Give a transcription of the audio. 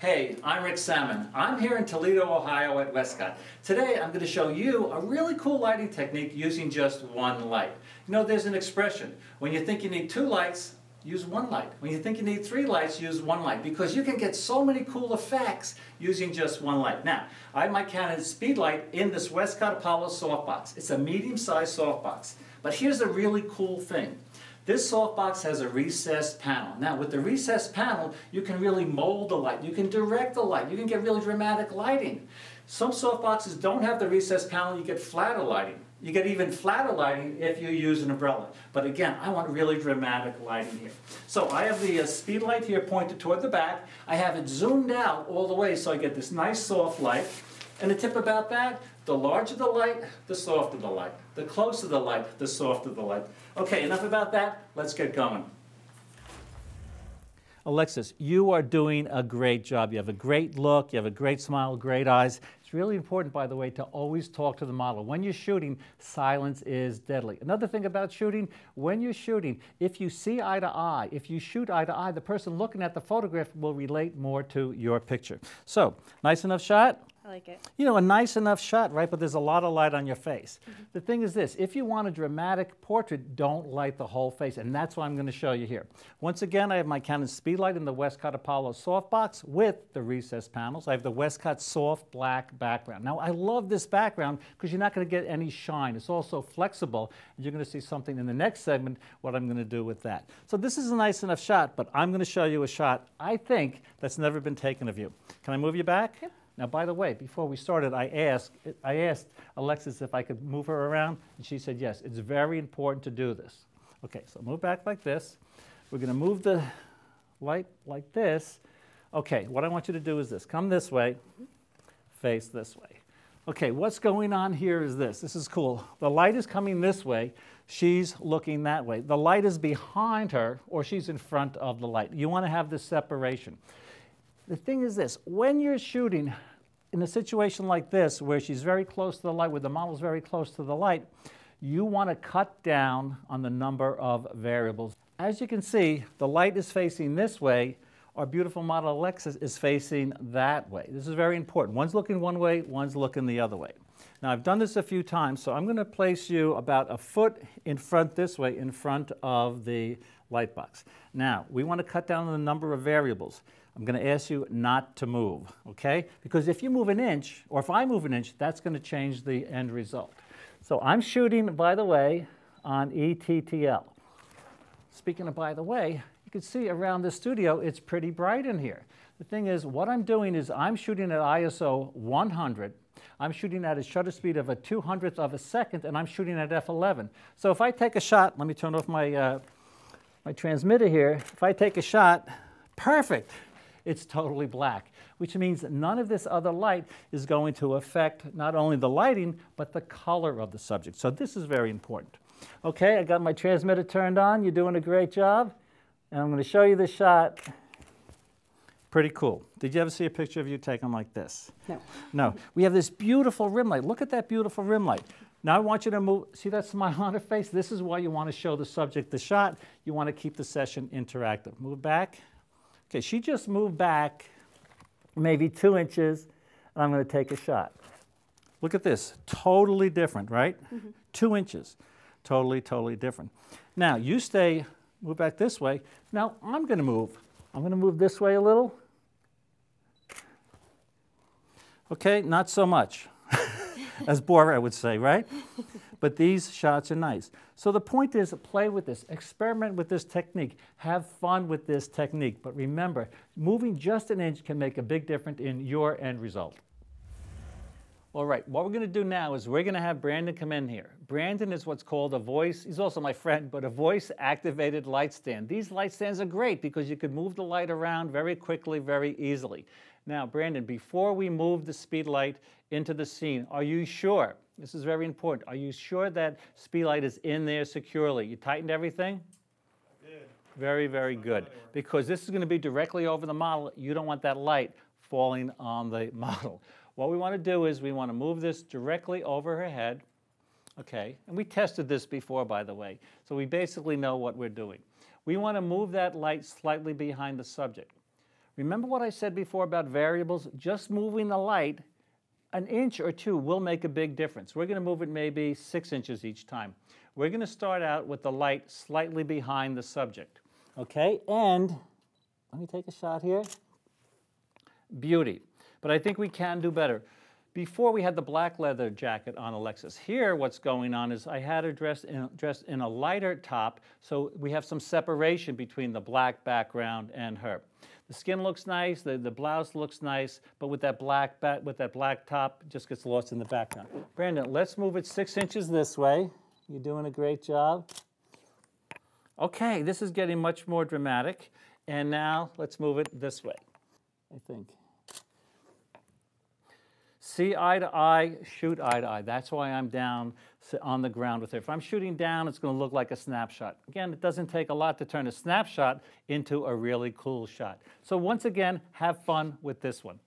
Hey, I'm Rick Sammon. I'm here in Toledo, Ohio at Westcott. Today I'm going to show you a really cool lighting technique using just one light. You know, there's an expression. When you think you need two lights, use one light. When you think you need three lights, use one light. Because you can get so many cool effects using just one light. Now, I have my Canon Speedlite in this Westcott Apollo softbox. It's a medium-sized softbox. But here's a really cool thing. This softbox has a recessed panel. Now, with the recessed panel, you can really mold the light. You can direct the light. You can get really dramatic lighting. Some softboxes don't have the recessed panel. You get flatter lighting. You get even flatter lighting if you use an umbrella. But again, I want really dramatic lighting here. So I have the Speedlite here pointed toward the back. I have it zoomed out all the way so I get this nice soft light. And the tip about that, the larger the light, the softer the light. The closer the light, the softer the light. Okay, enough about that. Let's get going. Alexis, you are doing a great job. You have a great look, you have a great smile, great eyes. It's really important, by the way, to always talk to the model. When you're shooting, silence is deadly. Another thing about shooting, when you're shooting, if you see eye to eye, if you shoot eye to eye, the person looking at the photograph will relate more to your picture. So, nice enough shot? I like it. You know, a nice enough shot, right? But there's a lot of light on your face. Mm-hmm. The thing is this, if you want a dramatic portrait, don't light the whole face, and that's what I'm going to show you here. Once again, I have my Canon Speedlite in the Westcott Apollo softbox with the recessed panels. I have the Westcott soft black background. Now, I love this background because you're not going to get any shine. It's also flexible, and you're going to see something in the next segment, what I'm going to do with that. So this is a nice enough shot, but I'm going to show you a shot, I think, that's never been taken of you. Can I move you back? Yep. Now, by the way, before we started, I asked Alexis if I could move her around, and she said yes. It's very important to do this. Okay, so move back like this. We're going to move the light like this. Okay, what I want you to do is this. Come this way, face this way. Okay, what's going on here is this. This is cool. The light is coming this way. She's looking that way. The light is behind her, or she's in front of the light. You want to have this separation. The thing is this, when you're shooting in a situation like this, where she's very close to the light, where the model's very close to the light, you want to cut down on the number of variables. As you can see, the light is facing this way. Our beautiful model Alexis is facing that way. This is very important. One's looking one way, one's looking the other way. Now, I've done this a few times, so I'm going to place you about a foot in front this way, in front of the light box. Now, we want to cut down on the number of variables. I'm going to ask you not to move, okay? Because if you move an inch, or if I move an inch, that's going to change the end result. So I'm shooting, by the way, on E-TTL. Speaking of by the way, you can see around the studio, it's pretty bright in here. The thing is, what I'm doing is I'm shooting at ISO 100. I'm shooting at a shutter speed of a 200th of a second, and I'm shooting at f11. So if I take a shot, let me turn off my, my transmitter here. If I take a shot, perfect. It's totally black, which means none of this other light is going to affect not only the lighting, but the color of the subject. So this is very important. Okay, I got my transmitter turned on. You're doing a great job. And I'm going to show you this shot. Pretty cool. Did you ever see a picture of you taken like this? No. No. We have this beautiful rim light. Look at that beautiful rim light. Now I want you to move. See that smile on her face? This is why you want to show the subject the shot. You want to keep the session interactive. Move back. Okay, she just moved back maybe 2 inches, and I'm going to take a shot. Look at this. Totally different, right? Mm-hmm. 2 inches. Totally, totally different. Now, you stay, move back this way. Now, I'm going to move. I'm going to move this way a little. Okay, not so much, as Borat would say, right? But these shots are nice. So the point is, play with this, experiment with this technique, have fun with this technique. But remember, moving just an inch can make a big difference in your end result. All right, what we're going to do now is we're going to have Brandon come in here. Brandon is what's called a voice, he's also my friend, but a voice-activated light stand. These light stands are great because you can move the light around very quickly, very easily. Now, Brandon, before we move the Speedlite into the scene, are you sure? This is very important. Are you sure that Speedlite is in there securely? You tightened everything? I did. Very, very good. Because this is going to be directly over the model. You don't want that light falling on the model. What we want to do is we want to move this directly over her head. Okay, and we tested this before, by the way. So we basically know what we're doing. We want to move that light slightly behind the subject. Remember what I said before about variables? Just moving the light an inch or two will make a big difference. We're going to move it maybe 6 inches each time. We're going to start out with the light slightly behind the subject. Okay, and let me take a shot here. Beauty. But I think we can do better. Before we had the black leather jacket on Alexis. Here what's going on is I had her dressed in a lighter top, so we have some separation between the black background and her. The skin looks nice, the blouse looks nice, but with that black top, it just gets lost in the background. Brandon, let's move it 6 inches this way. You're doing a great job. Okay, this is getting much more dramatic. And now let's move it this way, I think. See eye to eye, shoot eye to eye. That's why I'm down on the ground with her. If I'm shooting down, it's going to look like a snapshot. Again, it doesn't take a lot to turn a snapshot into a really cool shot. So once again, have fun with this one.